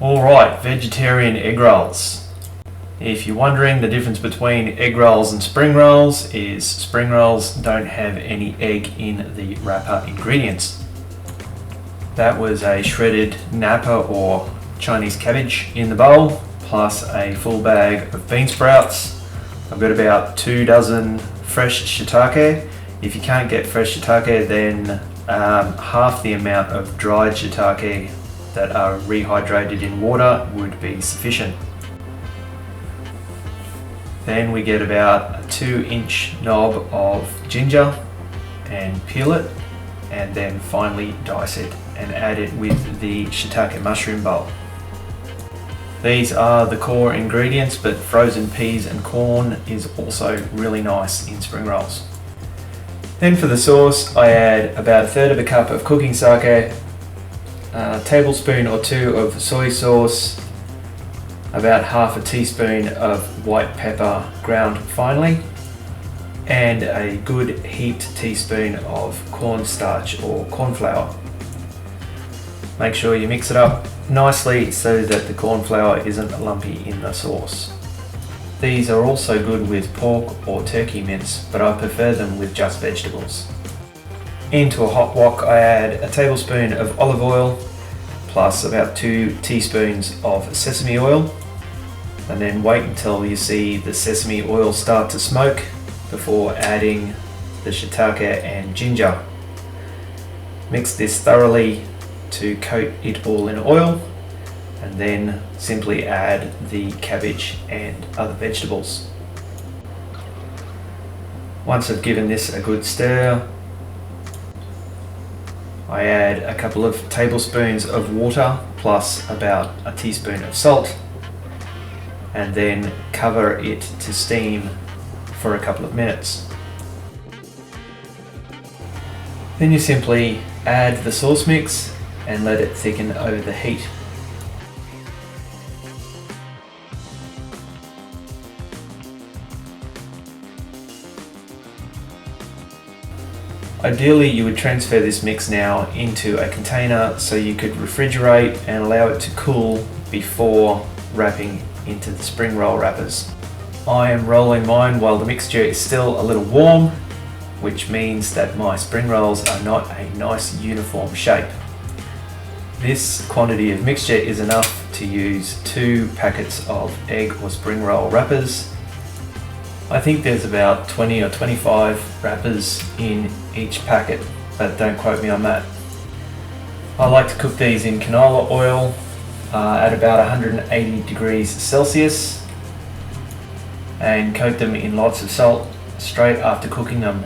Alright, vegetarian egg rolls. If you're wondering, the difference between egg rolls and spring rolls is spring rolls don't have any egg in the wrapper ingredients. That was a shredded napa or Chinese cabbage in the bowl, plus a full bag of bean sprouts. I've got about 2 dozen fresh shiitake. If you can't get fresh shiitake, then half the amount of dried shiitake that are rehydrated in water would be sufficient. Then we get about a 2-inch knob of ginger and peel it, and then finely dice it and add it with the shiitake mushroom bowl. These are the core ingredients, but frozen peas and corn is also really nice in spring rolls. Then for the sauce, I add about 1/3 of a cup of cooking sake, a tablespoon or 2 of soy sauce, about 1/2 teaspoon of white pepper ground finely, and a good heaped teaspoon of cornstarch or corn flour. Make sure you mix it up nicely so that the corn flour isn't lumpy in the sauce. These are also good with pork or turkey mince, but I prefer them with just vegetables. Into a hot wok, I add a tablespoon of olive oil plus about 2 teaspoons of sesame oil, and then wait until you see the sesame oil start to smoke before adding the shiitake and ginger. Mix this thoroughly to coat it all in oil, and then simply add the cabbage and other vegetables. Once I've given this a good stir, I add a couple of tablespoons of water plus about a teaspoon of salt, and then cover it to steam for a couple of minutes. Then you simply add the sauce mix and let it thicken over the heat. Ideally, you would transfer this mix now into a container so you could refrigerate and allow it to cool before wrapping into the spring roll wrappers. I am rolling mine while the mixture is still a little warm, which means that my spring rolls are not a nice uniform shape. This quantity of mixture is enough to use 2 packets of egg or spring roll wrappers. I think there's about 20 or 25 wrappers in each packet, but don't quote me on that. I like to cook these in canola oil at about 180 degrees Celsius and coat them in lots of salt straight after cooking them.